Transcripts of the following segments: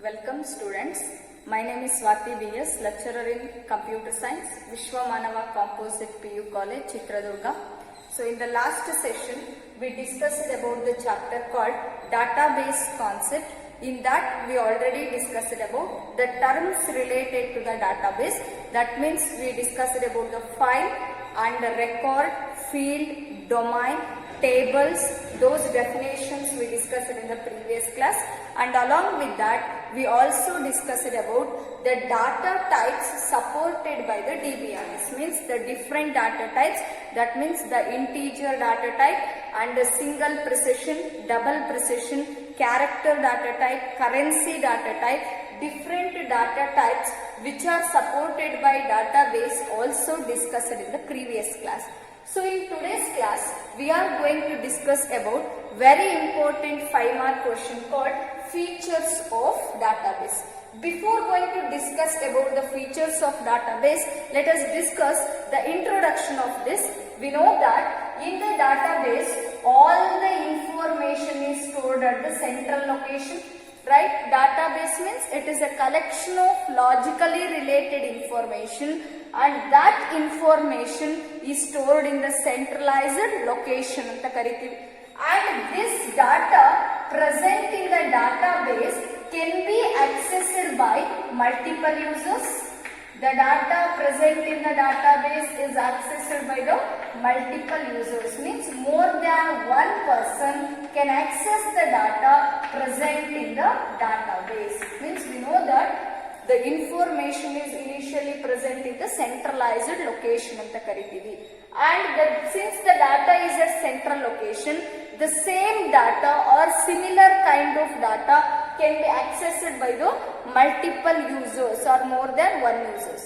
Welcome students. My name is Swati B.S., lecturer in Computer Science, Vishwamanava Composite PU College, Chitradurga. So in the last session, we discussed about the chapter called Database Concept. In that, we already discussed about the terms related to the database. That means we discussed about the file and the record, field, domain, tables, those definitions we discussed in the previous class, and along with that we also discussed about the data types supported by the DBMS, means the different data types, that means the integer data type and the single precision, double precision, character data type, currency data type, different data types which are supported by database also discussed in the previous class. So in today's class, we are going to discuss about very important 5-mark question called features of database. Before going to discuss about the features of database, let us discuss the introduction of this. We know that in the database, all the information is stored at the central location. Right? Database means it is a collection of logically related information, and that information is stored in the centralized location anta kariತೀವಿ. And this data present in the database can be accessed by multiple users. The data present in the database is accessed by the multiple users, means more than one person can access the data present in the database. Means we know that the information is initially present in the centralized location anta kariತೀವಿ. And since the data is at central location, the same data or similar kind of data can be accessed by the multiple users or more than one users.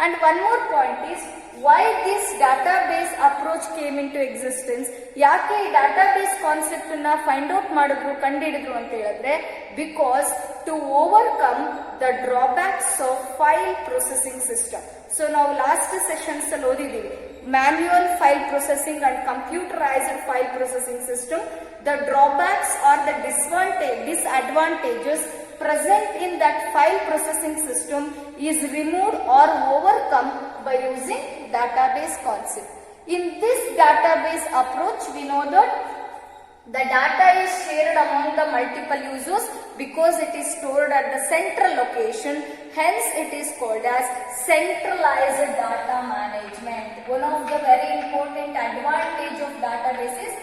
And one more point is why this database approach came into existence. ಯಾಕೆ ಈ database concept ಅನ್ನು find out ಮಾಡಿದ್ರು ಕಂಡುಹಿಡಿದ್ರು ಅಂತ ಹೇಳಿದ್ರೆ, because to overcome the drawbacks of file processing system. So ನಾವು last sessions ಅಲ್ಲಿ ಓದಿದ್ದೀವಿ manual file processing and computerized file processing system. The drawbacks or the disadvantages present in that file processing system is removed or overcome by using database concept. In this database approach, we know that the data is shared among the multiple users because it is stored at the central location. Hence, it is called as centralized data management. One of the very important advantage of database is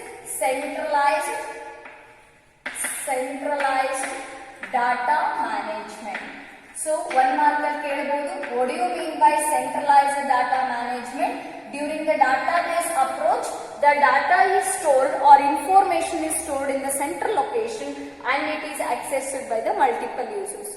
centralized data management. So, one marker kelbodu, what do you mean by centralized data management? During the database approach, the data is stored or information is stored in the central location and it is accessed by the multiple users.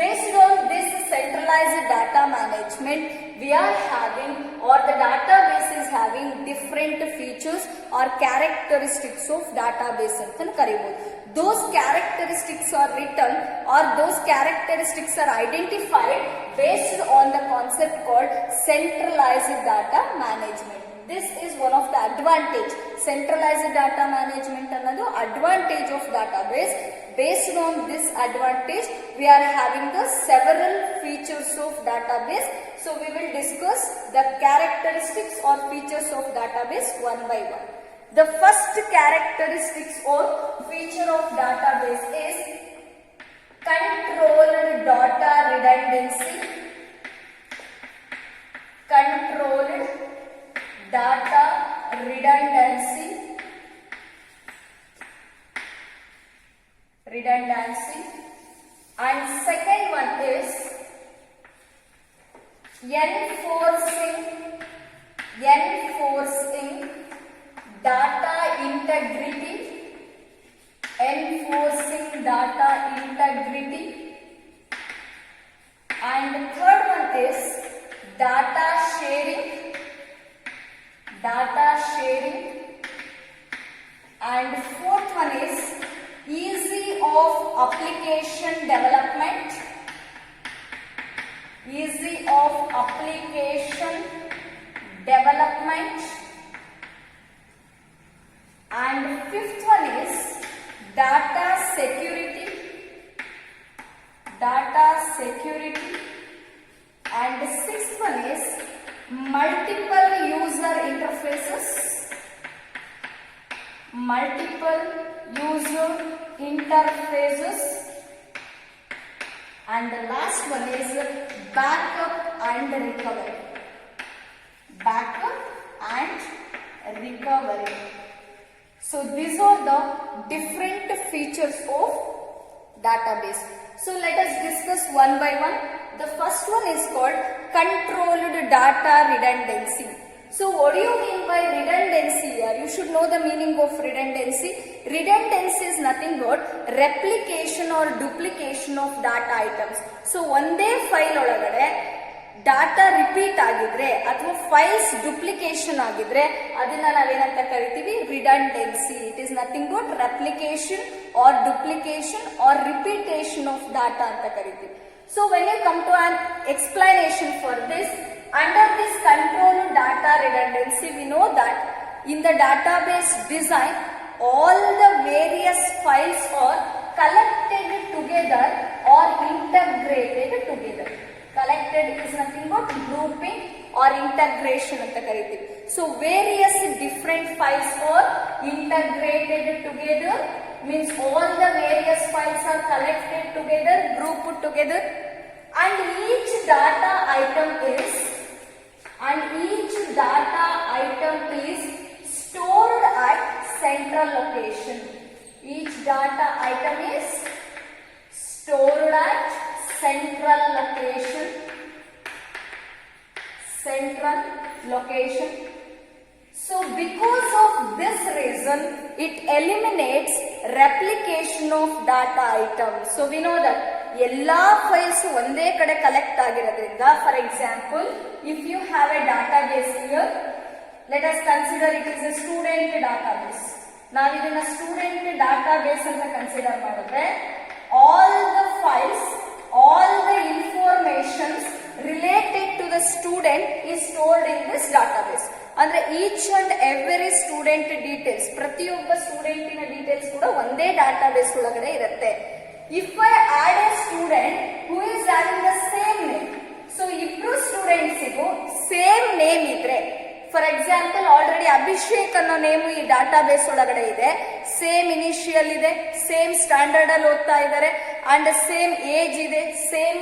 Based on this centralized data management, we are having or the database is having different features or characteristics of database anta karibodu. Those characteristics are written or those characteristics are identified based on the concept called centralized data management. This is one of the advantage. Centralized data management another advantage of database. Based on this advantage, we are having the several features of database. So we will discuss the characteristics or features of database one by one. The first characteristics or feature of database is controlled data redundancy. Controlled data redundancy. And second one is enforcing data integrity. And third one is data sharing. And fourth one is easy of application development. And fifth one is data security. security, and the sixth one is multiple user interfaces, multiple user interfaces, and the last one is backup and recovery, backup and recovery. So these are the different features of database. So let us discuss one by one. The first one is called controlled data redundancy. So what do you mean by redundancy here? You should know the meaning of redundancy. Redundancy is nothing but replication or duplication of data items. So ಒಂದೇ file ಒಳಗಡೆ data repeat ಆಗಿದ್ರೆ ಅಥವಾ files duplication ಆಗಿದ್ರೆ ಅದನ್ನ ನಾವೇನಂತ ಕರಿತೀವಿ, redundancy. It is nothing but replication or duplication or repetition of data ಅಂತ ಕರಿತೀವಿ. So when you come to an explanation for this, under this controlled data redundancy, we know that in the database design all the various files are collected together or integrated together. Collected is nothing but grouping or integration anta karitivi. So various different files are integrated together, means all the various files are collected together, grouped together, and each data item is stored at central location. Each data item is stored at central location. So because of this reason, it eliminates replication of data items. So we know that ಎಲ್ಲಾ files ಒಂದೇ ಕಡೆ collect ಆಗಿರೋದ್ರಿಂದ, for example, if you have a database here, let us consider it is a student database. ನಾವು ಇದನ್ನ student database ಅಂತ consider ಮಾಡಿದ್ರೆ all the files, all the informations related to the student is stored in this database. ಅಂದ್ರೆ each and every student details, ಪ್ರತಿಯೊಬ್ಬ ಸ್ಟೂಡೆಂಟಿನ details ಕೂಡ ಒಂದೇ database ಒಳಗಡೆ ಇರುತ್ತೆ. If I add a student who is having the same name, so ibru students igu same name idre, for example already Abhishek anno name ee database ಒಳಗಡೆ ಇದೆ, same initial ಇದೆ, same standard ಅಲ್ಲಿ ಓದ್ತಾ ಇದ್ದಾರೆ, and same age ಇದೆ, same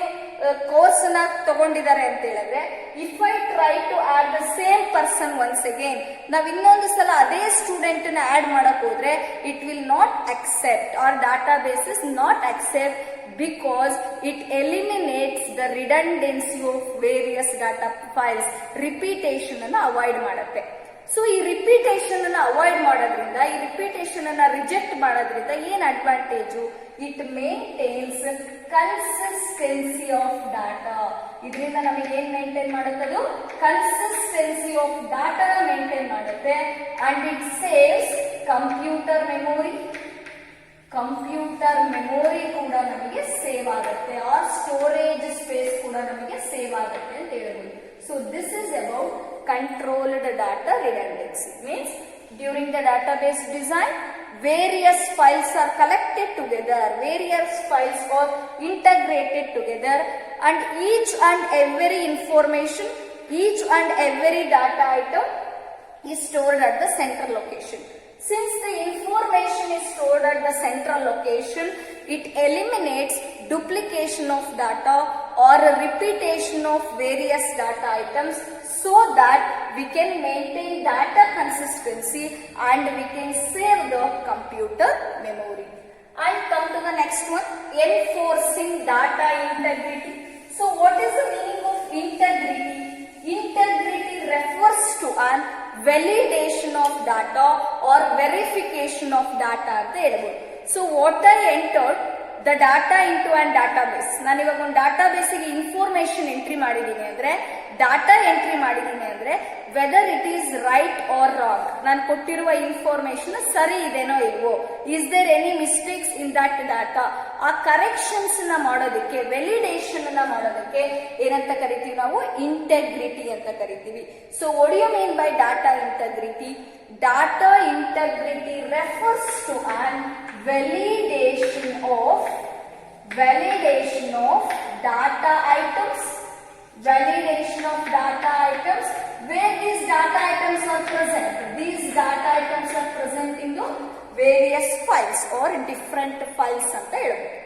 course ನ ತಗೊಂಡಿದ್ದಾರೆ ಅಂತ ಹೇಳಿದ್ರೆ, if I try to add the same person once again, ನಾವ್ ಇನ್ನೊಂದು ಸಲ ಅದೇ ಸ್ಟೂಡೆಂಟ್ ನ ಆಡ್ ಮಾಡಕ್ ಹೋದ್ರೆ it will not accept, or database is not accept, because it eliminates the redundancy of various data files. Repetition ಅನ್ನು avoid ಮಾಡುತ್ತೆ. So ಈ ರಿಪೀಟೇಷನ್ ಅನ್ನ ಅವಾಯ್ಡ್ ಮಾಡೋದ್ರಿಂದ, ಈ ರಿಪೀಟೇಷನ್ ಅನ್ನ ರಿಜೆಕ್ಟ್ ಮಾಡೋದ್ರಿಂದ ಏನ್ advantage? It maintains consistency of data. ಇದರಿಂದ ನಮಗೆ ಏನ್ ಮೇಂಟೈನ್ ಮಾಡುತ್ತದು? ಕನ್ಸಿಸ್ಟೆನ್ಸಿ ಆಫ್ ಡಾಟಾ ಮೇಂಟೈನ್ ಮಾಡುತ್ತೆ. And it saves computer memory ಕೂಡ ನಮಗೆ ಸೇವ್ ಆಗುತ್ತೆ, ಆರ್ ಸ್ಟೋರೇಜ್ ಸ್ಪೇಸ್ ಕೂಡ ನಮಗೆ ಸೇವ್ ಆಗುತ್ತೆ ಅಂತ ಹೇಳ್ಬೋದು. So this is about controlled data redundancy. Means during the database design, various files are collected together, various files are integrated together, and each and every information, each and every data item is stored at the central location. Since the information is stored at the central location, it eliminates duplication of data or repetition of various data items, so that we can maintain data consistency and we can save the computer memory. And come to the next one, enforcing data integrity. So what is the meaning of integrity? Integrity refers to an validation of data or verification of data ಅಂತ ಹೇಳ್ಬೋದು. So what I entered the data into an database. ನಾನು ಇವಾಗ ಒಂದು ಡಾಟಾಬೇಸಿಗೆ information entry ಮಾಡಿದ್ದೀನಿ ಅಂದ್ರೆ, data entry ಮಾಡಿದ್ದೀನಿ ಅಂದ್ರೆ whether it is right or wrong, ನಾನು ಕೊಟ್ಟಿರುವ ಇನ್ಫಾರ್ಮೇಶನ್ ಸರಿ ಇದೆನೋ ಇಲ್ವೋ, is there any mistakes in that data, ಆ ಕರೆಕ್ಷನ್ಸ್ ನ ಮಾಡೋದಕ್ಕೆ, ವ್ಯಾಲಿಡೇಷನ್ ನ ಮಾಡೋದಕ್ಕೆ ಏನಂತ ಕರಿತೀವಿ ನಾವು? ಇಂಟೆಗ್ರಿಟಿ ಅಂತ ಕರಿತೀವಿ. So what do you mean by data integrity? Data integrity refers to an validation of validation of data items, validation of data items, where these data items are present. These data items are present in the various files or different files anta helಬಹುದು.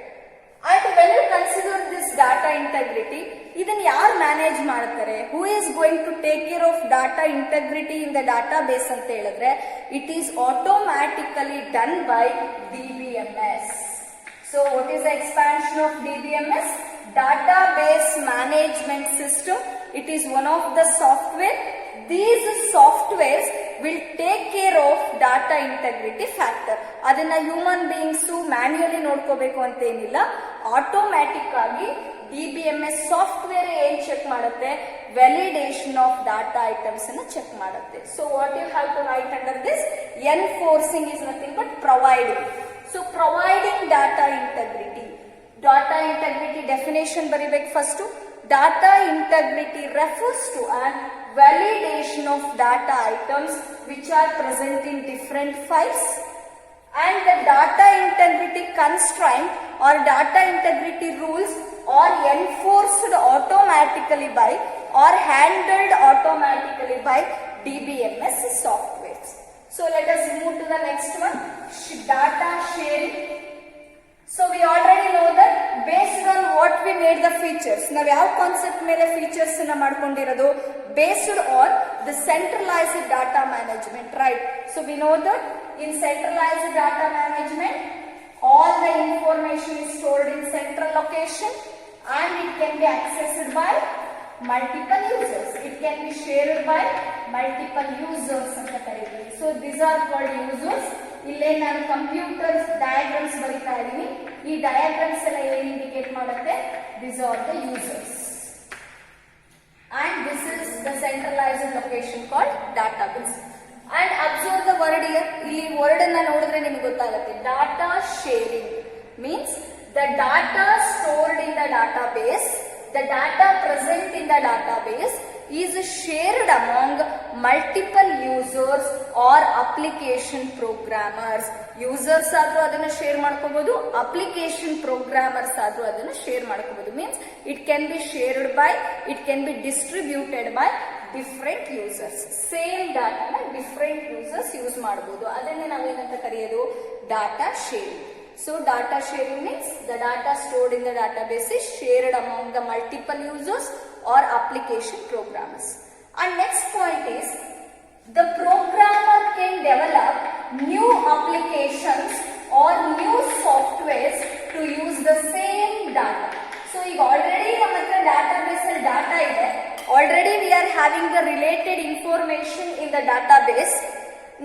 And when you consider this data integrity, ಇದನ್ನು ಯಾರು manage ಮಾಡ್ತಾರೆ? Who is going to take care of data integrity in the database ಅಂತ ಹೇಳಿದ್ರೆ, it is automatically done by DBMS. So what is the expansion of DBMS? Database Management System. It is one of the software. These softwares will take care of data integrity factor. ಅದನ್ನ human beings manually ನೋಡ್ಕೋಬೇಕು ಅಂತ ಏನಿಲ್ಲ, automatic ಆಗಿ DBMS software ಏನ್ check ಮಾಡುತ್ತೆ? Validation of data items ಅನ್ನ check ಮಾಡುತ್ತೆ. So what you have to write under this? Enforcing is nothing but providing. So providing data integrity. Data integrity definition ಬರಿಬೇಕು first. Data integrity refers to an validation of data items which are present in different files, and the data integrity constraint or data integrity rules are enforced automatically by or handled automatically by DBMS softwares. So let us move to the next one, data sharing. So we already know that based on what we made the features, ನಾವು ಯಾವ concept ಮೇಲೆ features ಅನ್ನ ಮಾಡ್ಕೊಂಡಿರೋದು? Based on the centralized data management, right? So we know that in centralized data management, all the information is stored in central location and it can be accessed by multiple users. It can be shared by multiple users ಅಂತ ಕರೀತೀವಿ. So these are called users. ಇಲ್ಲೇ ನಾನು computer diagrams ಬರೀತಾ ಇದ್ದೀನಿ. ಈ diagrams ಎಲ್ಲ ಏನ್ indicate ಮಾಡುತ್ತೆ? These are the users. And this is the centralized location called database. And observe the word here. ಇಲ್ಲಿ ವರ್ಡ್ ಅನ್ನ ನೋಡಿದ್ರೆ ನಿಮಗೆ ಗೊತ್ತಾಗುತ್ತೆ. Data sharing means the data stored in the database, the data present in the database is shared among multiple users or application programmers. Users ಆದ್ರೂ ಅದನ್ನ share ಮಾಡ್ಕೋಬಹುದು, application programmers ಆದ್ರೂ ಅದನ್ನ ಶೇರ್ ಮಾಡ್ಕೋಬಹುದು. Means it can be shared by, it can be distributed by different users. Same ಡಾಟಾನ different users use ಮಾಡಬಹುದು. ಅದನ್ನೇ ನಾವೇನಂತ ಕರೆಯೋದು? Data sharing. So data sharing means the data stored in the database is shared among the multiple users or application programmers. And next point is the programmer can develop new applications or new softwares to use the same data. So ಈಗ already ನಮ್ಮ ಹತ್ರ database ಅಲ್ಲಿ data ಇದೆ. Already we are having the related information in the database.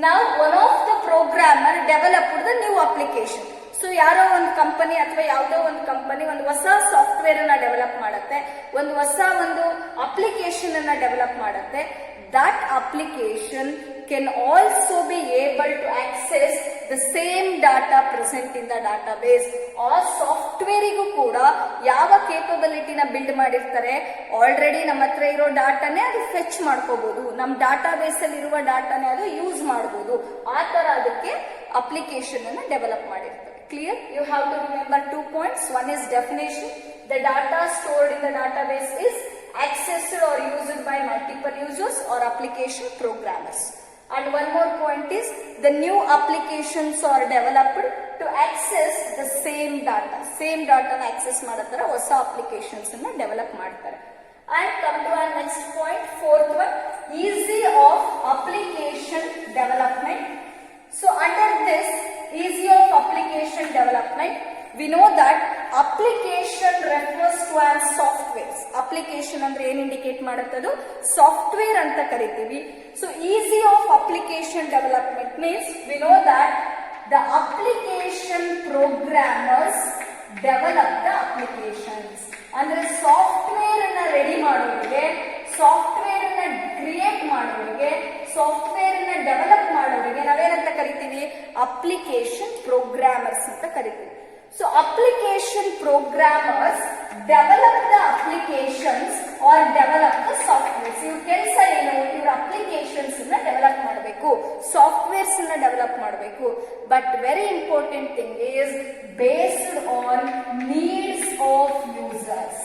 Now one of the programmer developed the new application. So ಯಾರೋ ಒಂದು company ಅಥವಾ ಯಾವುದೋ ಒಂದು ಕಂಪನಿ ಒಂದು ಹೊಸ ಸಾಫ್ಟ್ವೇರ್ ಅನ್ನ ಡೆವಲಪ್ ಮಾಡುತ್ತೆ, ಒಂದು ಹೊಸ ಒಂದು ಅಪ್ಲಿಕೇಶನ್ ಅನ್ನ ಡೆವಲಪ್ ಮಾಡುತ್ತೆ. That application can also be able to access the same data present in the database. ಆ ಸಾಫ್ಟ್ವೇರಿಗೂ ಕೂಡ ಯಾವ ಕೇಪಬಿಲಿಟಿನ ಬಿಲ್ಡ್ ಮಾಡಿರ್ತಾರೆ? ಆಲ್ರೆಡಿ ನಮ್ಮ ಹತ್ರ ಇರೋ ಡಾಟಾನೇ ಅದು ಫೆಚ್ ಮಾಡ್ಕೋಬಹುದು, ನಮ್ಮ ಡಾಟಾ ಬೇಸ್ ಅಲ್ಲಿ ಇರುವ ಡಾಟಾನೇ ಅದು ಯೂಸ್ ಮಾಡಬಹುದು. ಆ ತರ ಅದಕ್ಕೆ ಅಪ್ಲಿಕೇಶನ್ ಅನ್ನ ಡೆವಲಪ್ ಮಾಡಿರ್ತಾರೆ. Clear? You have to remember 2 points. One is definition. The data stored in the database is accessed or used by multiple users or application programmers. And one more point is the new applications are developed to access the same data. Same data na access ಮಾಡತಾರೆ, ಹೊಸ applications ಅನ್ನ develop ಮಾಡ್ತಾರೆ. And come to our next point, fourth one, easy of application development. So under this easy of application development, we know that application refers to as softwares. Application ಅಂದ್ರೆ ಏನು indicate ಮಾಡುತ್ತದು? Software ಅಂತ ಕರಿತೀವಿ. So easy of application development means we know that the application programmers develop the applications. ಅಂದ್ರೆ software ಅನ್ನ ready ಮಾಡೋರಿಗೆ, software ಅನ್ನ create ಮಾಡೋರಿಗೆ, software ಅನ್ನ ಡೆವಲಪ್ ಮಾಡೋರಿಗೆ ನಾವೇನಂತ ಕರಿತೀವಿ? ಅಪ್ಲಿಕೇಶನ್ ಪ್ರೋಗ್ರಾಮರ್ಸ್ ಅಂತ ಕರಿತೀವಿ. So application programmers develop the applications or develop the softwares. ಇವ್ರ ಕೆಲಸ ಏನು? ಇವ್ರ ಅಪ್ಲಿಕೇಶನ್ಸ್ ಡೆವಲಪ್ ಮಾಡಬೇಕು, ಸಾಫ್ಟ್ವೇರ್ಸ್ ಡೆವಲಪ್ ಮಾಡಬೇಕು. But very important thing is based on needs of users.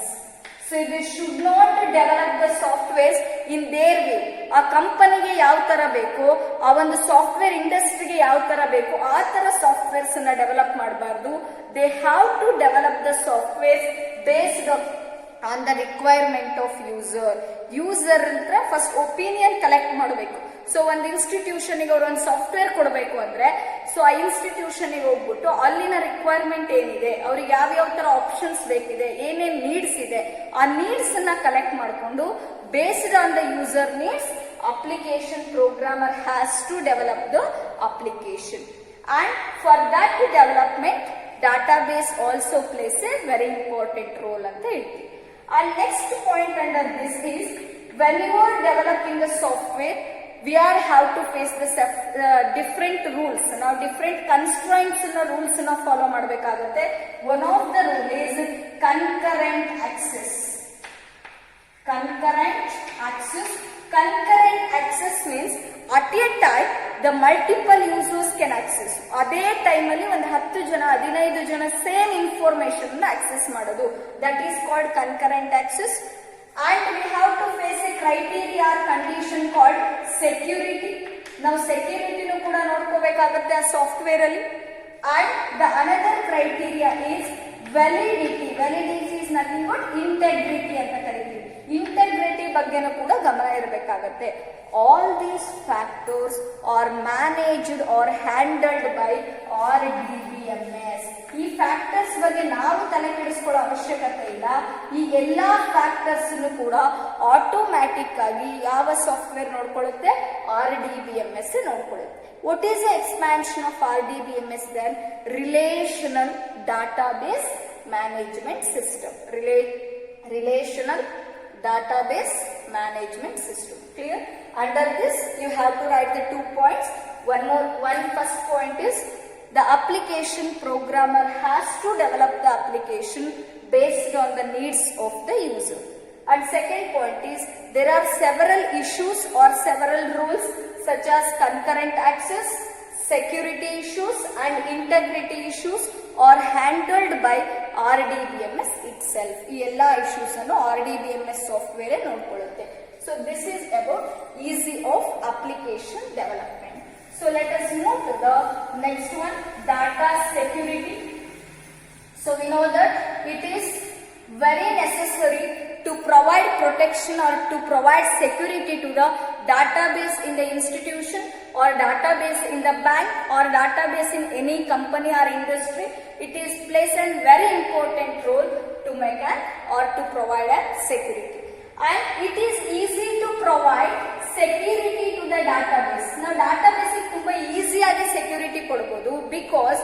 So they should not develop the softwares in their way. ಆ ಕಂಪನಿಗೆ ಯಾವ ತರ ಬೇಕು, ಆ ಒಂದು ಸಾಫ್ಟ್ವೇರ್ ಇಂಡಸ್ಟ್ರಿಗೆ ಯಾವ ತರ ಬೇಕು, ಆ ತರ ಸಾಫ್ಟ್ವೇರ್ಸ್ ಡೆವಲಪ್ ಮಾಡಬಾರ್ದು. They have to develop the softwares based on the requirement of user. User ಅಂತ ಫಸ್ಟ್ ಒಪಿನಿಯನ್ ಕಲೆಕ್ಟ್ ಮಾಡಬೇಕು. ಸೊ ಒಂದು ಇನ್ಸ್ಟಿಟ್ಯೂಷನ್ಗೆ ಅವ್ರು ಒಂದು ಸಾಫ್ಟ್ವೇರ್ ಕೊಡಬೇಕು ಅಂದ್ರೆ, ಸೊ ಆ ಇನ್ಸ್ಟಿಟ್ಯೂಷನ್ಗೆ ಹೋಗ್ಬಿಟ್ಟು ಅಲ್ಲಿನ ರಿಕ್ವೈರ್ಮೆಂಟ್ ಏನಿದೆ, ಅವ್ರಿಗೆ ಯಾವ್ಯಾವ ತರ ಆಪ್ಷನ್ಸ್ ಬೇಕಿದೆ, ಏನೇನ್ ನೀಡ್ಸ್ ಇದೆ, ಆ ನೀಡ್ಸ್ ಅನ್ನ ಕಲೆಕ್ಟ್ ಮಾಡಿಕೊಂಡು based on the user needs application programmer has to develop the application, and for that development database also plays a very important role anta ಹೇಳ್ತೀವಿ. And next point under this is when you are developing a software, we are have to face the different rules. Now different constraints na rules na follow ಮಾಡಬೇಕಾಗುತ್ತೆ. One of the rule is concurrent access. Concurrent access. Concurrent access means at a time the multiple users can access. ಅದೇ time ಅಲ್ಲಿ ಒಂದು 10 ಜನ 15 ಜನ same information access ಮಾಡೋದು, that is called concurrent access. And we have to face a criteria or condition called security. ನಾವು ಸೆಕ್ಯೂರಿಟಿನೂ ಕೂಡ ನೋಡ್ಕೋಬೇಕಾಗುತ್ತೆ ಆ software ಅಲ್ಲಿ. And the another criteria is validity. Validity is nothing but integrity ಅಂತ ಕರೀತೀವಿ. Integrity ಬಗ್ಗೆನೂ ಕೂಡ ಗಮನ ಇರಬೇಕಾಗತ್ತೆ. All these factors are managed or handled by RDBMS. ಈ ಫ್ಯಾಕ್ಟರ್ಸ್ ಬಗ್ಗೆ ನಾವು ತಲೆ ಕೆಡಿಸ್ಕೊಳ್ಳೋ ಅವಶ್ಯಕತೆ ಇಲ್ಲ. ಈ ಎಲ್ಲಾ ಫ್ಯಾಕ್ಟರ್ಸ್ ಕೂಡ ಆಟೋಮ್ಯಾಟಿಕ್ ಆಗಿ ಯಾವ ಸಾಫ್ಟ್ವೇರ್ ನೋಡ್ಕೊಳ್ಳುತ್ತೆ? RDBMS ನೋಡ್ಕೊಳ್ಳುತ್ತೆ. What is the expansion of RDBMS then? Relational Database Management System. Relational Database Management System. Clear? Under this you have to write the 2 points. One first point is the application programmer has to develop the application based on the needs of the user. And second point is there are several issues or several rules such as concurrent access, security issues and integrity issues are handled by RDBMS itself. ಈ ಎಲ್ಲಾ issues ಅನ್ನು RDBMS software ನೋಡ್ಕೊಳ್ಳುತ್ತೆ. So this is about easy of application development. So let us move to the next one, data security. So we know that it is very necessary to provide protection or to provide security to the database in the institution or database in the bank or database in any company or industry. It is plays a very important role to make or to provide a security. And it is easy to provide security to the database. Now database ಗೆ ತುಂಬಾ easy ಆಗಿ security ಕೊಡಬಹುದು, because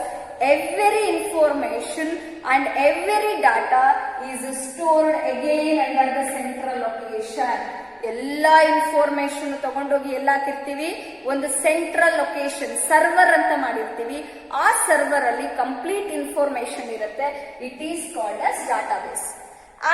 every information and every data is stored again under the central location. ಎಲ್ಲಾ information ತಗೊಂಡೋಗಿ ಎಲ್ಲ ಹಾಕಿರ್ತೀವಿ, ಒಂದು central location server ಅಂತ ಮಾಡಿರ್ತೀವಿ. ಆ ಸರ್ವರ್ ಅಲ್ಲಿ ಕಂಪ್ಲೀಟ್ ಇನ್ಫಾರ್ಮೇಶನ್ ಇರುತ್ತೆ. It is called as database.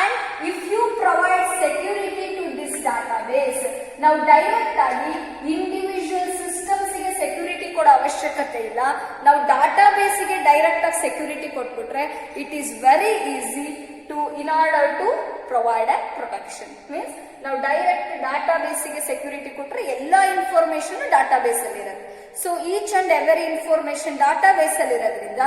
And if you provide security to this database, ನಾವು ಡೈರೆಕ್ಟ್ ಆಗಿ ಇಂಡಿವಿಜುವಲ್ ಸಿಸ್ಟಮ್ಸ್ ಗೆ ಸೆಕ್ಯೂರಿಟಿ ಕೊಡೋ ಅವಶ್ಯಕತೆ ಇಲ್ಲ. ನಾವು ಡಾಟಾಬೇಸ್ ಗೆ ಡೈರೆಕ್ಟ್ ಆಗಿ ಸೆಕ್ಯೂರಿಟಿ ಕೊಟ್ಬಿಟ್ರೆ it is very easy to in order to provide a protection. Means ನಾವು ಡೈರೆಕ್ಟ್ ಡಾಟಾಬೇಸ್ ಗೆ ಸೆಕ್ಯೂರಿಟಿ ಕೊಟ್ರೆ ಎಲ್ಲಾ ಇನ್ಫಾರ್ಮೇಶನ್ ಡಾಟಾಬೇಸ್ ಅಲ್ಲಿ ಇರುತ್ತೆ. So each and every information database ಅಲ್ಲಿ ಇರೋದ್ರಿಂದ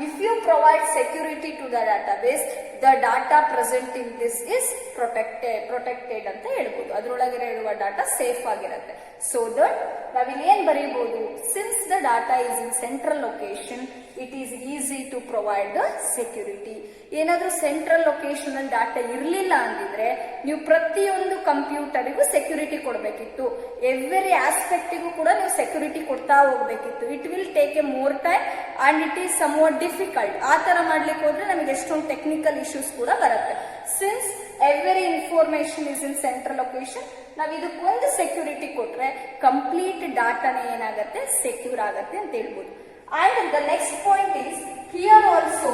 if you provide security to the database, the data present in this is protected ಅಂತ ಹೇಳ್ಬೋದು. ಅದರೊಳಗೆ ಇರುವ ಡಾಟಾ ಸೇಫ್ ಆಗಿರುತ್ತೆ. So that ನಾವಿಲ್ಲಿ ಏನ್ ಬರೀಬಹುದು, since the data is in central location, it is easy to provide the security. ಏನಾದ್ರೂ central location ಅಲ್ಲಿ data ಇರಲಿಲ್ಲ ಅಂದಿದ್ರೆ ನೀವು ಪ್ರತಿಯೊಂದು ಕಂಪ್ಯೂಟರಿಗೂ ಸೆಕ್ಯೂರಿಟಿ ಕೊಡಬೇಕಿತ್ತು. ಎವ್ರಿ ಆಸ್ಪೆಕ್ಟಿಗೂ ಕೂಡ ನೀವು ಸೆಕ್ಯೂರಿಟಿ ಕೊಡ್ತಾ ಹೋಗ್ಬೇಕಿತ್ತು. It will take A more time and it is somewhat difficult. ಆ ತರ ಮಾಡ್ಲಿಕ್ಕೆ ಹೋದ್ರೆ ನಮಗೆ ಎಷ್ಟೊಂದು ಟೆಕ್ನಿಕಲ್ ಇಶ್ಯೂಸ್ ಕೂಡ ಬರುತ್ತೆ. Since every information is in central location, ನಾವು ಇದಕ್ಕೊಂದು ಸೆಕ್ಯೂರಿಟಿ ಕೊಟ್ರೆ ಕಂಪ್ಲೀಟ್ ಡಾಟಾನೇ ಏನಾಗುತ್ತೆ, ಸೆಕ್ಯೂರ್ ಆಗತ್ತೆ ಅಂತ ಹೇಳ್ಬೋದು. And the next point is here also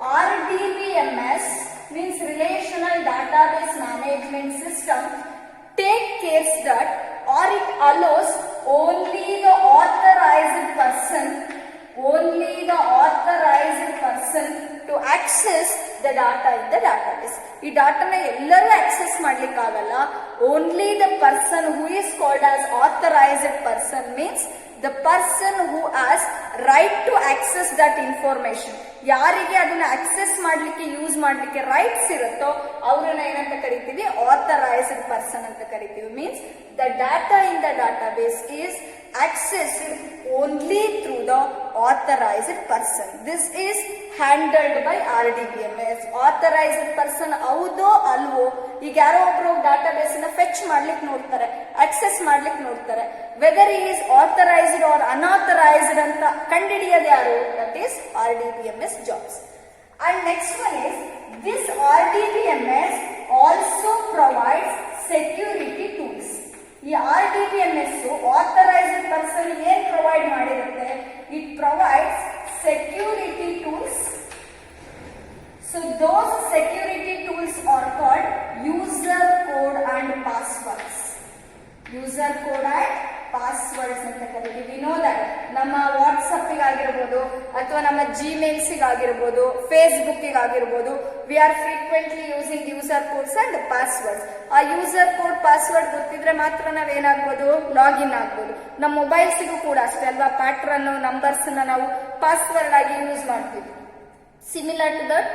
RDBMS means Relational Database Management System take care that or it allows only the authorized person to access the data in the database. ಈ ಡಾಟಾನ ಎಲ್ಲರೂ access ಮಾಡ್ಲಿಕ್ಕಾಗಲ್ಲ. Only the person who is called as authorised person means the person who has right to access that information. ಯಾರಿಗೆ ಅದನ್ನ access ಮಾಡ್ಲಿಕ್ಕೆ use ಮಾಡ್ಲಿಕ್ಕೆ rights ಇರುತ್ತೋ ಅವ್ರನ್ನ ಏನಂತ ಕರಿತೀವಿ, ಆಥರೈಸ್ಡ್ ಪರ್ಸನ್ ಅಂತ ಕರಿತೀವಿ. Means the data in the database is accessed only through the authorized person. This is handled by RDBMS. Authorized person ಹೌದೋ ಅಲ್ವೋ, ಈಗ ಯಾರೋ ಒಬ್ರು ಡಾಟಾಬೇಸ್ ನ ಫೆಚ್ ಮಾಡ್ಲಿಕ್ಕೆ ನೋಡ್ತಾರೆ, ಆಕ್ಸೆಸ್ ಮಾಡ್ಲಿಕ್ಕೆ ನೋಡ್ತಾರೆ, whether is authorised or unauthorised ಅಂತ ಕಂಡುಹಿಡಿಯೋದು ಯಾರು? That is RDBMS jobs. And next one is this RDBMS also provides security tools. ಈ RDBMS ಆಥರೈಸ್ಡ್ ಪರ್ಸನ್ ಏನ್ ಪ್ರೊವೈಡ್ ಮಾಡಿರುತ್ತೆ? It provides security tools. So those security tools are called user code and passwords. User code and passwords ಅಂತ ಕರೀತೀವಿ. No that ನಮ್ಮ ವಾಟ್ಸಪ್ಪಿಗೆ ಆಗಿರ್ಬೋದು ಅಥವಾ ನಮ್ಮ ಜಿಮೇಲ್ಸಿಗೆ ಆಗಿರ್ಬೋದು, ಫೇಸ್ಬುಕ್ಕಿಗೆ ಆಗಿರ್ಬೋದು, we are frequently using user codes and passwords. ಆ ಯೂಸರ್ ಕೋಡ್ ಪಾಸ್ವರ್ಡ್ ಗೊತ್ತಿದ್ರೆ ಮಾತ್ರ ನಾವೇನಾಗ್ಬೋದು, ಲಾಗಿನ್ ಆಗ್ಬೋದು. ನಮ್ಮ ಮೊಬೈಲ್ಸಿಗೂ ಕೂಡ ಅಷ್ಟೇ ಅಲ್ವಾ, ಪ್ಯಾಟ್ರನ್ ನಂಬರ್ಸ್ ನಾವು ಪಾಸ್ವರ್ಡ್ ಆಗಿ ಯೂಸ್ ಮಾಡ್ತೀವಿ. ಸಿಮಿಲರ್ ಟು ದಟ್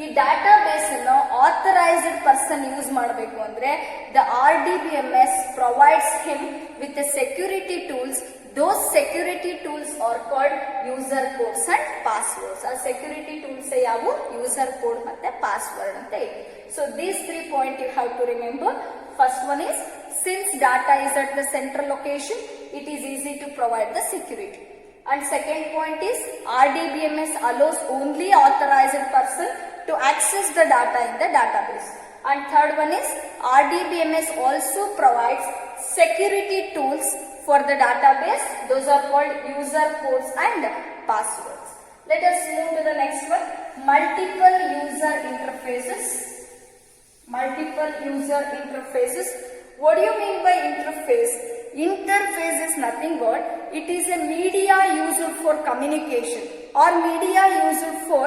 ಈ ಡಾಟಾ ಬೇಸ್ ಅನ್ನು ಆಥರೈಸ್ಡ್ ಪರ್ಸನ್ ಯೂಸ್ ಮಾಡಬೇಕು ಅಂದ್ರೆ the RDBMS provides him with security tools. Those security tools are called user codes and passwords. ಆ ಸೆಕ್ಯೂರಿಟಿ ಟೂಲ್ಸ್ ಯಾವು? ಯೂಸರ್ ಕೋಡ್ ಮತ್ತೆ ಪಾಸ್ವರ್ಡ್ ಅಂತ ಹೇಳಿ. So these 3 point you have to remember. First one is since data is at the central location, it is easy to provide the security. And second point is RDBMS allows only authorized person to access the data in the database. And third one is RDBMS also provides security tools for the database. Those are called user codes and passwords. Let us move to the next one. Multiple user interfaces. Multiple user interfaces. What do you mean by interface? Interface is nothing but it is a media used for communication or media used for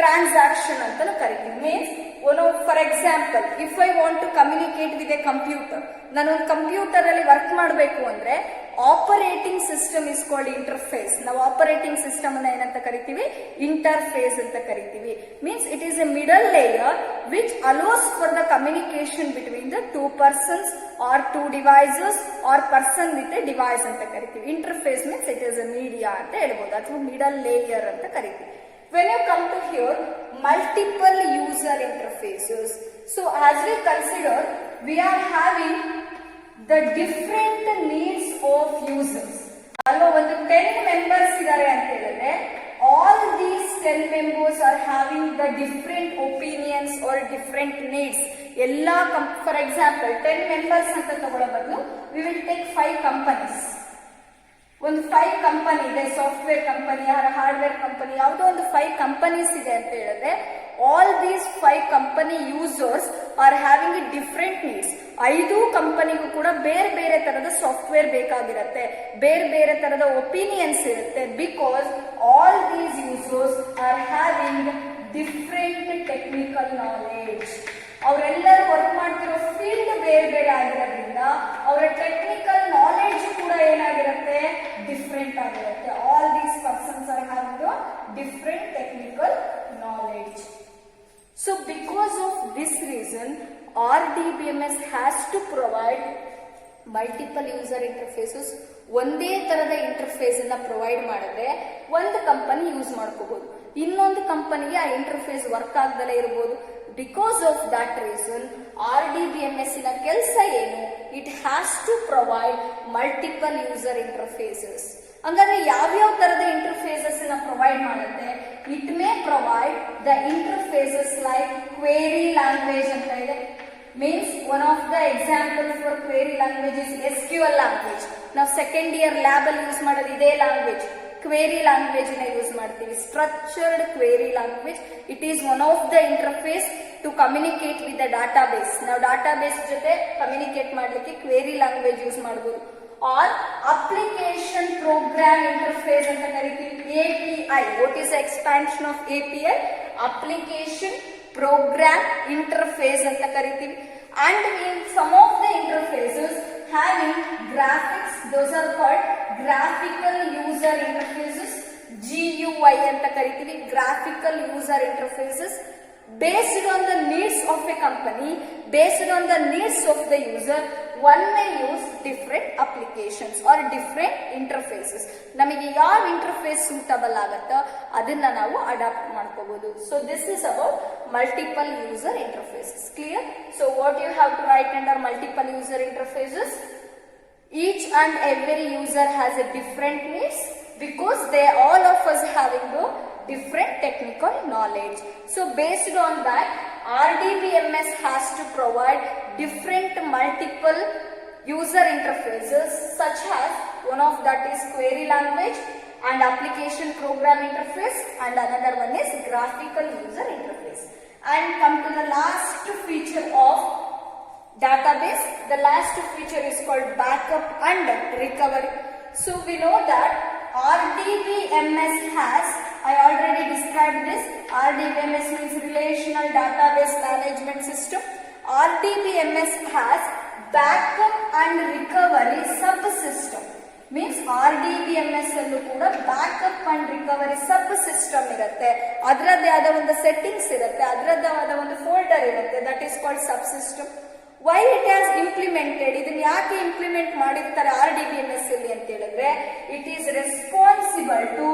transaction ಅಂತಲೂ ಕರಿತೀವಿ. Means for example if I want to communicate with a computer, ನಾನು ಒಂದು computer ಅಲ್ಲಿ work ಮಾಡಬೇಕು ಅಂದ್ರೆ operating system is called interface. ನಾವು operating system ಅನ್ನ ಏನಂತ ಕರಿತೀವಿ? ಇಂಟರ್ಫೇಸ್ ಅಂತ ಕರಿತೀವಿ. Means it is a middle layer which allows for the communication between the 2 persons or 2 devices or person with a device ಅಂತ ಕರಿತೀವಿ. Interface means it is A media ಅಂತ ಹೇಳ್ಬೋದು, ಅಥವಾ ಮಿಡಲ್ ಲೇಯರ್ ಅಂತ ಕರಿತೀವಿ. When you come to here, multiple user interfaces. So as we consider, we are having the different needs of users. Allo ಒಂದು 10 members idare anta ಹೇಳಿದ್ರೆ all these 10 members are having the different opinions or different needs. Ella for example 10 members ಅಂತ ತಗೊಳ್ಳೋ ಬದಲು we will take 5 companies. ಒಂದು 5 company ಇದೆ, software company, hardware company, ಯಾವುದೋ ಒಂದು 5 companies ಇದೆ ಅಂತ ಹೇಳಿದ್ರೆ all these 5 company users R having different needs. 5 ಕಂಪನಿಗೂ ಕೂಡ ಬೇರೆ ಬೇರೆ ತರದ ಸಾಫ್ಟ್ವೇರ್ ಬೇಕಾಗಿರುತ್ತೆ, ಬೇರೆ ಬೇರೆ ತರದ ಒಪಿನಿಯನ್ಸ್ ಇರುತ್ತೆ. Because all these users R having different technical knowledge. ಅವರೆಲ್ಲರೂ ವರ್ಕ್ ಮಾಡ್ತಿರೋ ಫೀಲ್ಡ್ ಬೇರೆ ಬೇರೆ ಆಗಿರೋದ್ರಿಂದ ಅವರ ಟೆಕ್ನಿಕಲ್ ನಾಲೆಡ್ಜ್ ಕೂಡ ಏನಾಗಿರುತ್ತೆ? ಡಿಫ್ರೆಂಟ್ ಆಗಿರುತ್ತೆ. All these persons are having different technical knowledge. So because of this reason RDBMS has to provide multiple user interfaces. ಒಂದೇ ತರದ ಇಂಟರ್ಫೇಸ್ ಅನ್ನ ಪ್ರೊವೈಡ್ ಮಾಡಿದ್ರೆ ಒಂದು ಕಂಪನಿ ಯೂಸ್ ಮಾಡ್ಕೋಬಹುದು, ಇನ್ನೊಂದು ಕಂಪನಿಗೆ ಆ ಇಂಟರ್ಫೇಸ್ ವರ್ಕ್ ಆಗದಲ್ಲೇ ಇರಬಹುದು. Because of that reason RDBMS ನ ಕೆಲಸ ಏನು? It has to provide multiple user interfaces. ಹಂಗಾದ್ರೆ ಯಾವ್ಯಾವ ತರದ ಇಂಟರ್ಫೇಸಸ್ ನ ಪ್ರೊವೈಡ್ ಮಾಡುತ್ತೆ? It may provide the interfaces like query language ಅಂತ ಇದೆ. Means one of the example for query language is SQL language. ನಾವು ಸೆಕೆಂಡ್ ಇಯರ್ ಲ್ಯಾಬ್ ಅಲ್ಲಿ use ಮಾಡೋದು ಇದೇ ಲ್ಯಾಂಗ್ವೇಜ್, ಕ್ವೇರಿ ಲ್ಯಾಂಗ್ವೇಜ್ ನ ಯೂಸ್ ಮಾಡ್ತೀವಿ. Structured query language, it is one of the interface to communicate with the database. ನಾವು database ಜೊತೆ communicate ಮಾಡ್ಲಿಕ್ಕೆ query language use ಮಾಡಬಹುದು. ಆರ್ ಅಪ್ಲಿಕೇಶನ್ ಪ್ರೋಗ್ರಾಮ್ ಇಂಟರ್ಫೇಸ್ ಅಂತ ಕರಿತೀವಿ. API, what is expansion of API? Application program interface ಅಂತ ಕರಿತೀವಿ. And in some of the interfaces having graphics, those are called graphical user interfaces, GUI anta kariತೀವಿ. graphical user interfaces based on the needs of a company, based on the needs of the user, one may use different applications or different interfaces. ನಮಗೆ ಯಾವ interface suitable ಆಗುತ್ತೋ ಅದನ್ನ ನಾವು adapt ಮಾಡ್ಕೋಬಹುದು. So this is about multiple user interfaces. Clear? So what you have to write under multiple user interfaces? Each and every user has a different needs because they all of us having the different technical knowledge. So based on that, RDBMS has to provide different multiple user interfaces, such as one of that is query language and application program interface, and another one is graphical user interface. And come to the last feature of database. The last feature is called backup and recovery. So we know that RDBMS has, I already described this, RDBMS means Relational Database Management System. RDBMS has backup and recovery subsystem. Means RDBMS ಅಲ್ಲೂ ಕೂಡ backup and recovery sub system ಇರುತ್ತೆ. ಅದರದ್ದೇ ಆದ ಒಂದು settings ಇರುತ್ತೆ, ಅದರದ್ದೇ ಆದ ಒಂದು ಫೋಲ್ಡರ್ ಇರುತ್ತೆ, that is called sub system. Why it has implemented, ಇದನ್ನ ಯಾಕೆ ಇಂಪ್ಲಿಮೆಂಟ್ ಮಾಡಿರ್ತಾರೆ RDBMS ಅಲ್ಲಿ ಅಂತ ಹೇಳಿದ್ರೆ, it is responsible to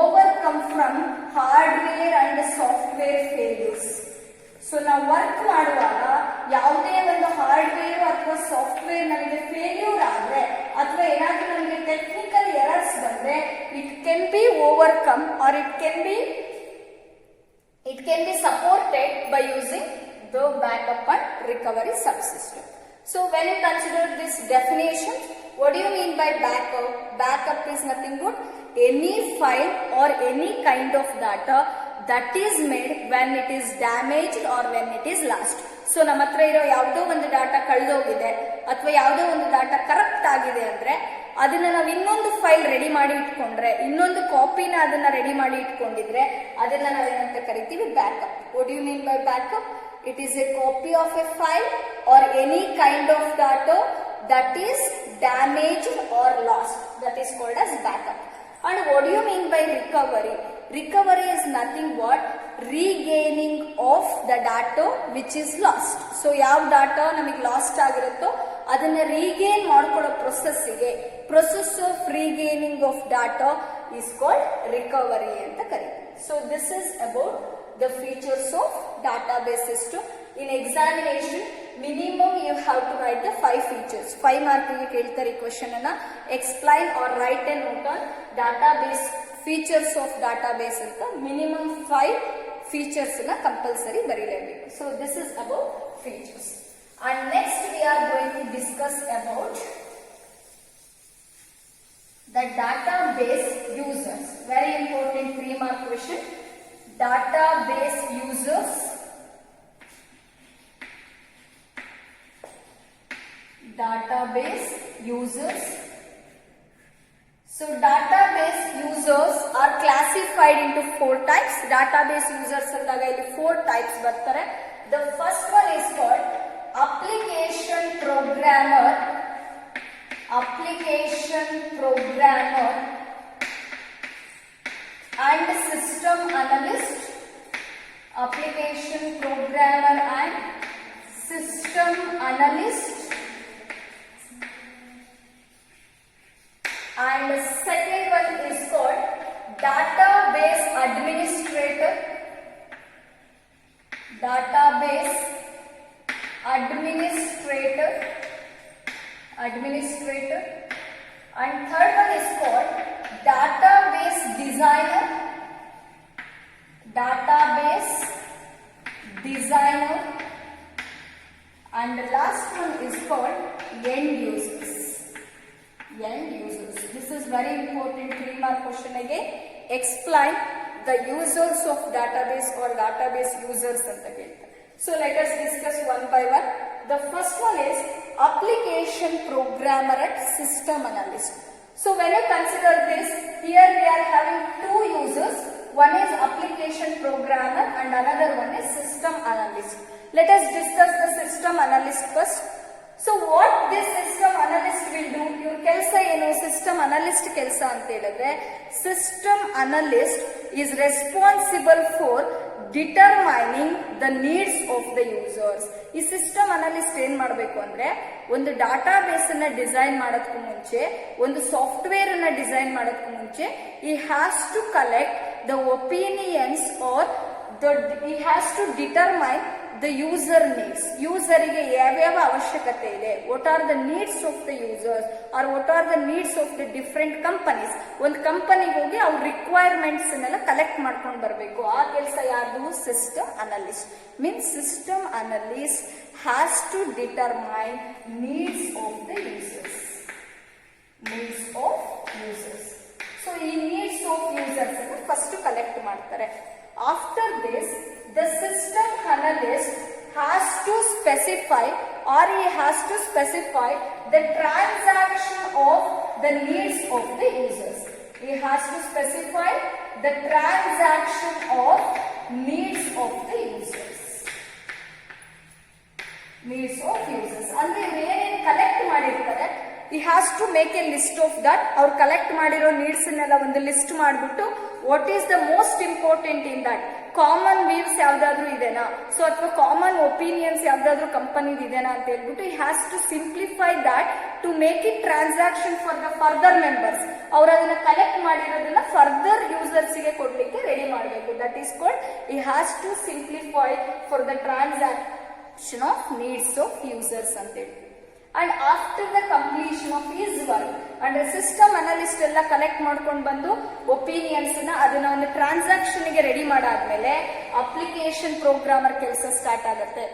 overcome from hardware and software failures. So ನಾವು ವರ್ಕ್ ಮಾಡುವಾಗ ಯಾವುದೇ ಒಂದು ಹಾರ್ಡ್ವೇರ್ ಅಥವಾ ಸಾಫ್ಟ್ವೇರ್ ನಮಗೆ ಫೇಲ್ಯೂರ್ ಆದ್ರೆ ಅಥವಾ ಏನಾದ್ರೂ ನಮಗೆ ಟೆಕ್ನಿಕಲ್ ಎರರ್ಸ್ ಬಂದ್ರೆ, it can be overcome or it can be supported by using the backup and recovery subsystem. So when you consider this definition, what do you mean by backup? Backup is nothing but any file or any kind of data that is made when it is damaged or when it is lost. So ನಮ್ಮ ಹತ್ರ ಇರೋ ಯಾವುದೋ ಒಂದು data ಕಳೆದೋಗಿದೆ ಅಥವಾ ಯಾವುದೋ ಒಂದು data corrupt ಆಗಿದೆ ಅಂದ್ರೆ ಅದನ್ನ ನಾವು ಇನ್ನೊಂದು ಫೈಲ್ ರೆಡಿ ಮಾಡಿ ಇಟ್ಕೊಂಡ್ರೆ, ಇನ್ನೊಂದು ಕಾಪಿನ ಅದನ್ನ ರೆಡಿ ಮಾಡಿ ಇಟ್ಕೊಂಡಿದ್ರೆ ಅದನ್ನ ನಾವೇನಂತ ಕರಿತೀವಿ? Backup. What you mean by backup? It is a copy of a file or any kind of data that is damaged or lost. That is called as backup. And what do you mean by recovery? Recovery is nothing but regaining of the data which is lost. So ಯಾವ data ನಮಗೆ lost ಆಗಿರುತ್ತೋ ಅದನ್ನ regain ಮಾಡ್ಕೊಳ್ಳೋ process of regaining of data is called recovery ಅಂತ ಕರೀತೀವಿ. So this is about the features of database system. In examination, minimum you have to write the 5 features. 5 mark ಗೆ ಕೇಳ್ತಾರೆ ಈ ಕ್ವೆಶ್ಚನ್ ಅನ್ನ. Explain or write a note on database features of database ಅಂತ minimum 5 features ನ compulsory ಬರೀಲೇಬೇಕು. So this is about features. And next we are going to discuss about the database users. Very important 3 mark question. Database users. Database users. So database users are classified into 4 types. Database users ಅಂದಾಗ ಇಲ್ಲಿ 4 types ಬರ್ತಾರೆ. The first one is called application programmer. Application programmer and system analyst. Application programmer and system analyst. And the second one is called database administrator. Database administrator. And third one is called database designer. Database designer. And the last one is called end users. End users. This This is very important 3-mark question again. Explain the users of database or database users anta keltare. So let us discuss one by one. The first one is application programmer and system analyst. So when you consider this, here we are having two users. One is application programmer and another one is system analyst. Let us discuss the system analyst first. So what this system analyst will do, your ಕೆಲಸ ಏನು, system analyst ಕೆಲಸ ಅಂತ ಹೇಳಿದ್ರೆ, system analyst is responsible for determining the needs of the users. ಈ system analyst ಏನ್ ಮಾಡಬೇಕು ಅಂದ್ರೆ, ಒಂದು ಡಾಟಾ ಬೇಸ್ ಅನ್ನ ಡಿಸೈನ್ ಮಾಡೋದಕ್ಕೂ ಮುಂಚೆ, ಒಂದು ಸಾಫ್ಟ್ವೇರ್ ಅನ್ನ ಡಿಸೈನ್ ಮಾಡೋದಕ್ಕೂ ಮುಂಚೆ, he has to collect the opinions or he has to determine the user needs. ಯೂಸರಿಗೆ ಯಾವ್ಯಾವ ಅವಶ್ಯಕತೆ ಇದೆ, what are the needs of the users or what are the needs of the different companies. ಒಂದು ಕಂಪನಿಗೆ ಹೋಗಿ ಅವ್ರ requirements ಅನ್ನೆಲ್ಲ collect ಮಾಡ್ಕೊಂಡು ಬರಬೇಕು. ಆ ಕೆಲಸ ಯಾರ್ದು, system analyst. Means system analyst has to determine needs of the users. Needs of users. So ಈ ನೀಡ್ಸ್ ಆಫ್ ಯೂಸರ್ಸ್ ಅನ್ನು ಫಸ್ಟ್ ಕಲೆಕ್ಟ್ ಮಾಡ್ತಾರೆ. After this, the system analyst has to specify or he has to specify the transaction of the needs of the users. He has to specify the transaction of needs of the users. Needs of users. ಅಂದ್ರೆ ಏನೇನು collect ಮಾಡಿರ್ತಾರೆ, he has to make a list of that. ಅವ್ರು collect ಮಾಡಿರೋ needs ಅನ್ನೆಲ್ಲ ಒಂದು list ಮಾಡಿಬಿಟ್ಟು what is the most important in that, common views ಯಾವ್ದಾದ್ರು ಇದೆನಾ, so ಅಥವಾ ಕಾಮನ್ ಒಪಿನಿಯನ್ಸ್ ಯಾವ್ದಾದ್ರು ಕಂಪನಿದ್ ಇದೆನಾ ಅಂತ ಹೇಳ್ಬಿಟ್ಟು he has to simplify that to make it transaction for the further members. ಅವ್ರು ಅದನ್ನ ಕಲೆಕ್ಟ್ ಮಾಡಿರೋದನ್ನ ಫರ್ದರ್ ಯೂಸರ್ಸ್ ಗೆ ಕೊಡ್ಲಿಕ್ಕೆ ರೆಡಿ ಮಾಡಬೇಕು. That is called he has to simplify for the transaction of needs of users ಅಂತ ಹೇಳಿ. And after the completion of his work, and system analyst ಎಲ್ಲ collect ಮಾಡ್ಕೊಂಡು ಬಂದು ಒಪಿನಿಯನ್ಸ್ ನ ಅದನ್ನ ಒಂದು ಟ್ರಾನ್ಸಾಕ್ಷನ್ ಗೆ ರೆಡಿ ಮಾಡಾದ್ಮೇಲೆ ಅಪ್ಲಿಕೇಶನ್ ಪ್ರೋಗ್ರಾಮರ್ ಕೆಲಸ ಸ್ಟಾರ್ಟ್ ಆಗುತ್ತೆ.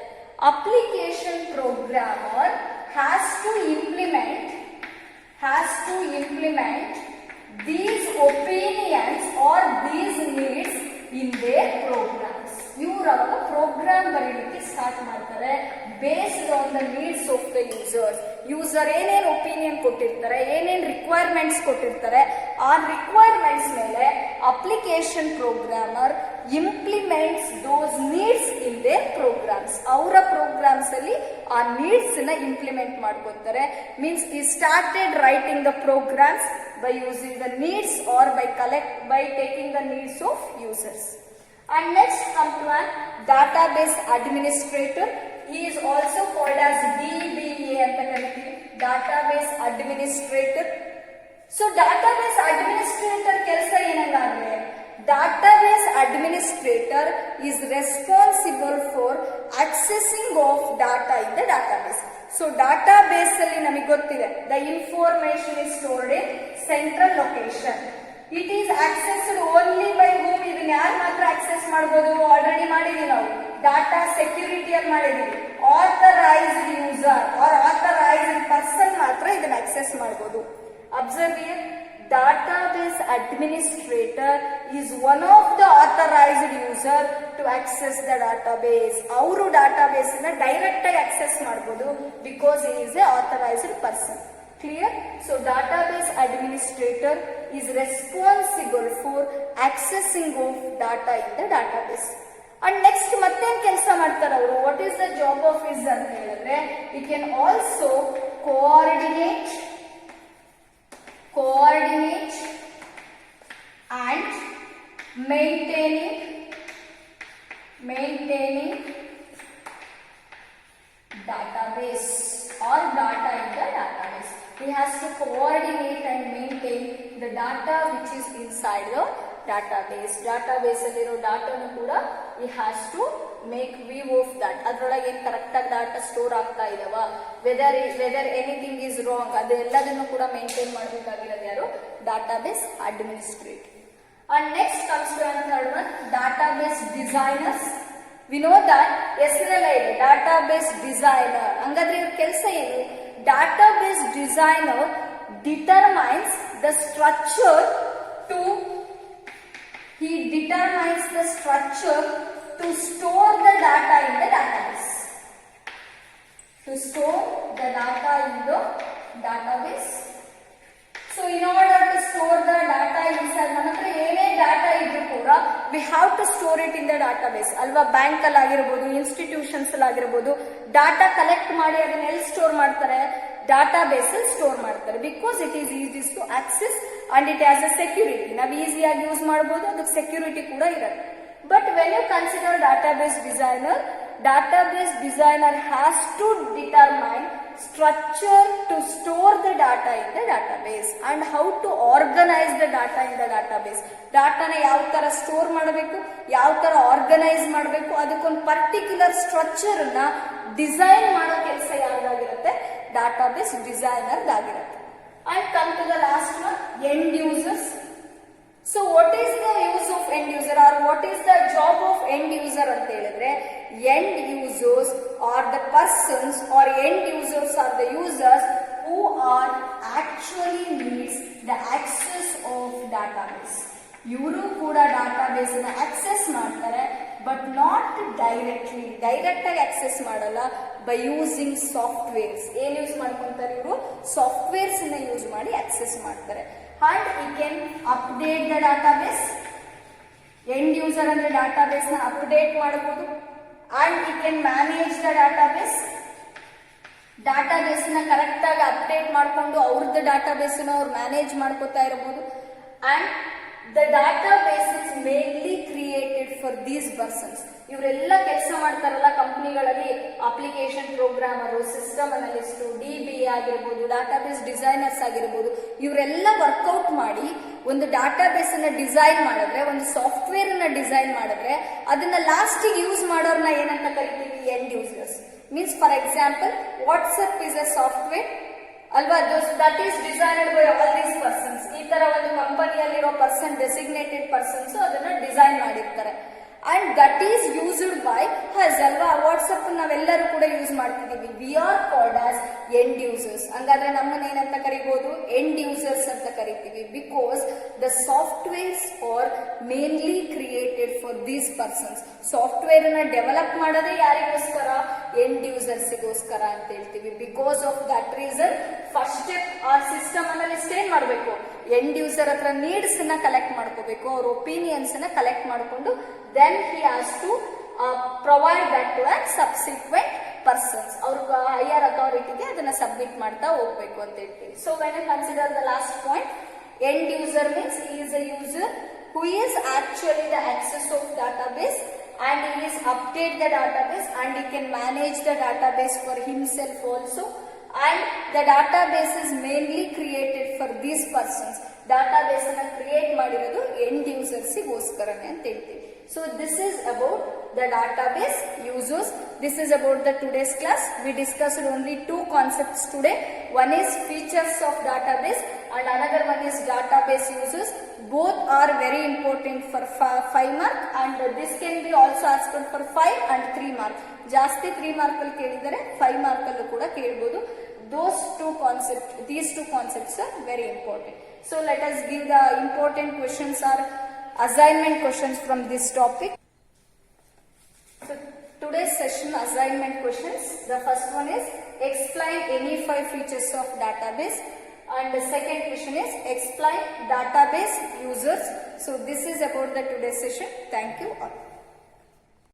Application programmer has to implement these opinions or these needs in their programs. ಇವರು ಅವಾಗ ಪ್ರೋಗ್ರಾಮ್ ಬರೀಲಿಕ್ಕೆ ಸ್ಟಾರ್ಟ್ ಮಾಡ್ತಾರೆ based on the needs of the users. User ಏನೇನು ಒಪಿನಿಯನ್ ಕೊಟ್ಟಿರ್ತಾರೆ, ಏನೇನು ರಿಕ್ವೈರ್ಮೆಂಟ್ಸ್ ಕೊಟ್ಟಿರ್ತಾರೆ, ಆ ರಿಕ್ವೈರ್ಮೆಂಟ್ಸ್ ಮೇಲೆ application programmer implements those needs in their programs. ಅವರ ಪ್ರೋಗ್ರಾಮ್ಸ್ ಅಲ್ಲಿ ಆ ನೀಡ್ಸ್ ನ ಇಂಪ್ಲಿಮೆಂಟ್ ಮಾಡ್ಕೊತಾರೆ. ಮೀನ್ಸ್ ಈ started writing the programs by using the needs or by taking the needs of users. And next come to an database administrator. He is also called as DBA anta kariತೀವಿ, database administrator. So database administrator ಕೆಲಸ ಏನಂದ್ರೆ, database administrator is responsible for accessing of data in the database. So database ಅಲ್ಲಿ ನಮಗೆ ಗೊತ್ತಿದೆ, the information is stored in central location. It is accessed only by whom. ಇದನ್ನ ಯಾರು ಮಾತ್ರ access ಮಾಡಬಹುದು, already ಮಾಡಿದೀವಿ ನಾವು, ಡಾಟಾ ಸೆಕ್ಯೂರಿಟಿ ಅಲ್ಲಿ ಮಾಡಿದೀವಿ. Authorised user or authorised person ಮಾತ್ರ ಇದನ್ನ ಆಕ್ಸೆಸ್ ಮಾಡಬಹುದು. Observe here, database administrator is one of the authorized user to access the database. ಅವರು database ನ ಡೈರೆಕ್ಟ್ ಆಗಿ ಆಕ್ಸೆಸ್ ಮಾಡಬಹುದು because he is a authorized person. Clear? So database administrator is responsible for accessing of data in the database. And next ಮತ್ತೇನ್ ಕೆಲಸ ಮಾಡ್ತಾರೆ ಅವರು, what is the job of his ಅಂತ ಹೇಳಿದ್ರೆ, he can also coordinate and maintaining database or data in the database. He has to coordinate and maintain the data which is inside the database. Database aliro data nu kuda he has to make view of that. ಅದರೊಳಗೆ correct ಆಗಿ data store ಆಗ್ತಾ ಇದವಾ, weather anything is wrong, ಅದೆಲ್ಲದನ್ನು ಕೂಡ maintain ಮಾಡಬೇಕಾಗಿರೋದು ಯಾರು, database administrator. And next comes to another one, database designers. We know that ಹೆಸರಲ್ಲೇ ಇದೆ database designer. ಹಂಗಾದ್ರೆ ಇವ್ರ ಕೆಲಸ ಏನು, database designer determines the structure to, he determines the structure to store the data in the database. To store the data in the database. So in order to store the data inside, ನನ್ನ ಹತ್ರ ಏನೇ data ಇದ್ರೂ ಕೂಡ we have to store it in the database ಅಲ್ವಾ. Bank ಅಲ್ಲಿ ಆಗಿರಬಹುದು, institutions ಅಲ್ಲಿ ಆಗಿರಬಹುದು, ಡಾಟಾ ಕಲೆಕ್ಟ್ ಮಾಡಿ ಅದನ್ನ ಎಲ್ಲಿ ಸ್ಟೋರ್ ಮಾಡ್ತಾರೆ, ಡಾಟಾಬೇಸ್ ಅಲ್ಲಿ ಸ್ಟೋರ್ ಮಾಡ್ತಾರೆ. Because it is easy to access and it has a security. ನಾವು ಈಸಿಯಾಗಿ ಯೂಸ್ ಮಾಡಬಹುದು, ಅದಕ್ಕೆ ಸೆಕ್ಯೂರಿಟಿ ಕೂಡ ಇರುತ್ತೆ. But when you consider database designer has to determine structure to store the data in the database and how to organize the data in the database. ಡಾಟಾನ ಯಾವ ತರ store ಮಾಡಬೇಕು, ಯಾವ ತರ ಆರ್ಗನೈಸ್ ಮಾಡಬೇಕು, ಅದಕ್ಕೊಂದು ಪರ್ಟಿಕ್ಯುಲರ್ ಸ್ಟ್ರಕ್ಚರ್ ನ ಡಿಸೈನ್ ಮಾಡೋ ಕೆಲಸ ಯಾವ್ದಾಗಿರುತ್ತೆ, ಡಾಟಾಬೇಸ್ ಡಿಸೈನರ್ ಆಗಿರುತ್ತೆ. And come to the last one, end users. So what is the use of end user or what is the job of end user ಅಂತ ಹೇಳಿದ್ರೆ, end users are the persons or end users are the users who are actually needs the access of database. ಇವರು ಕೂಡ database ನ access ಮಾಡ್ತಾರೆ, but not directly, direct ಆಗಿ access ಮಾಡಲ್ಲ. By using softwares. ಏನ್ use ಮಾಡ್ಕೊಂತಾರೆ ಇವರು, ಸಾಫ್ಟ್ವೇರ್ಸ್ ನ ಯೂಸ್ ಮಾಡಿ ಆಕ್ಸೆಸ್ ಮಾಡ್ತಾರೆ. And we can update the database. End user ಅಂದ್ರೆ database ನ ಅಪ್ಡೇಟ್ ಮಾಡಬಹುದು. And we can manage the database. database ನ ಕರೆಕ್ಟ್ ಆಗಿ ಅಪ್ಡೇಟ್ ಮಾಡಿಕೊಂಡು ಅವ್ರದ್ದು database ನ ಅವ್ರು ಮ್ಯಾನೇಜ್ ಮಾಡ್ಕೊತಾ ಇರಬಹುದು. And the database is mainly created for these persons. ಇವರೆಲ್ಲ ಕೆಲಸ ಮಾಡ್ತಾರಲ್ಲ ಕಂಪನಿಗಳಲ್ಲಿ, ಅಪ್ಲಿಕೇಶನ್ ಪ್ರೋಗ್ರಾಮರು, ಸಿಸ್ಟಮ್ ಅನಲಿಸ್ಟು, DBA ಆಗಿರ್ಬೋದು, ಡಾಟಾಬೇಸ್ ಡಿಸೈನರ್ಸ್ ಆಗಿರ್ಬೋದು, ಇವರೆಲ್ಲ ವರ್ಕೌಟ್ ಮಾಡಿ ಒಂದು ಡಾಟಾಬೇಸ್ ಅನ್ನ ಡಿಸೈನ್ ಮಾಡಿದ್ರೆ, ಒಂದು ಸಾಫ್ಟ್ವೇರ್ ಅನ್ನ ಡಿಸೈನ್ ಮಾಡಿದ್ರೆ, ಅದನ್ನ ಲಾಸ್ಟಿಗೆ ಯೂಸ್ ಮಾಡೋರ್ನ ಏನಂತ ಕರಿತೀವಿ, end users. Means for example, WhatsApp is a software ಅಲ್ವಾ, that is designed by all these persons. ಈ ತರ ಒಂದು ಕಂಪನಿಯಲ್ಲಿರೋ ಪರ್ಸನ್, ಡೆಸಿಗ್ನೇಟೆಡ್ ಪರ್ಸನ್ಸ್ ಅದನ್ನ ಡಿಸೈನ್ ಮಾಡಿರ್ತಾರೆ. And that is used by us ಅಲ್ವಾ. ವಾಟ್ಸ್ಆಪ್ ನಾವೆಲ್ಲರೂ ಕೂಡ ಯೂಸ್ ಮಾಡ್ತಿದೀವಿ. We are called as end users. ಹಂಗಾದ್ರೆ ನಮ್ಮನ್ನ ಏನಂತ ಕರಿಬಹುದು, ಎಂಡ್ ಯೂಸರ್ಸ್ ಅಂತ ಕರಿತೀವಿ. Because the softwares are mainly created for these persons. Software ನ ಡೆವಲಪ್ ಮಾಡೋದೇ ಯಾರಿಗೋಸ್ಕರ, ಎಂಡ್ ಯೂಸರ್ಸ್ಗೋಸ್ಕರ ಅಂತ ಹೇಳ್ತೀವಿ. Because of that reason first step ಆ ಸಿಸ್ಟಮ್ ಅನಲಿಸ್ಟ್ ಏನ್ ಮಾಡಬೇಕು, ಎಂಡ್ ಯೂಸರ್ ಹತ್ರ ನೀಡ್ಸ್ ನ ಕಲೆಕ್ಟ್ ಮಾಡ್ಕೋಬೇಕು, ಅವ್ರ ಒಪಿನಿಯನ್ಸ್ ನ ಕಲೆಕ್ಟ್ ಮಾಡಿಕೊಂಡು then he has to provide that to a subsequent persons. ಅವ್ರ ಹೈಯರ್ ಅಥಾರಿಟಿಗೆ ಅದನ್ನ ಸಬ್ಮಿಟ್ ಮಾಡ್ತಾ ಹೋಗ್ಬೇಕು ಅಂತ ಹೇಳ್ತೀವಿ. So when you consider the last point, end user means he is a user who is actually the access of database and he is update the database and he can manage the database for himself also. And the database is mainly created for these persons. database ಅನ್ನ create ಮಾಡಿರೋದು end users ಗೋಸ್ಕರನೇ ಅಂತ ಹೇಳ್ತೀವಿ. So this is about the database users. This is about the today's class. We discussed only two concepts today. One is features of database and another one is database users. Both are very important for 5 mark and this can be also asked for 5 and 3 mark. ಜಾಸ್ತಿ 3 mark ಅಲ್ಲಿ ಕೇಳಿದರೆ 5 mark ಅಲ್ಲೂ ಕೂಡ ಕೇಳಬಹುದು. These two concepts are very important. So let us give the important questions or assignment questions from this topic. So today's session assignment questions. The first one is explain any 5 features of database and the second question is explain database users. So this is about the today's session. Thank you all.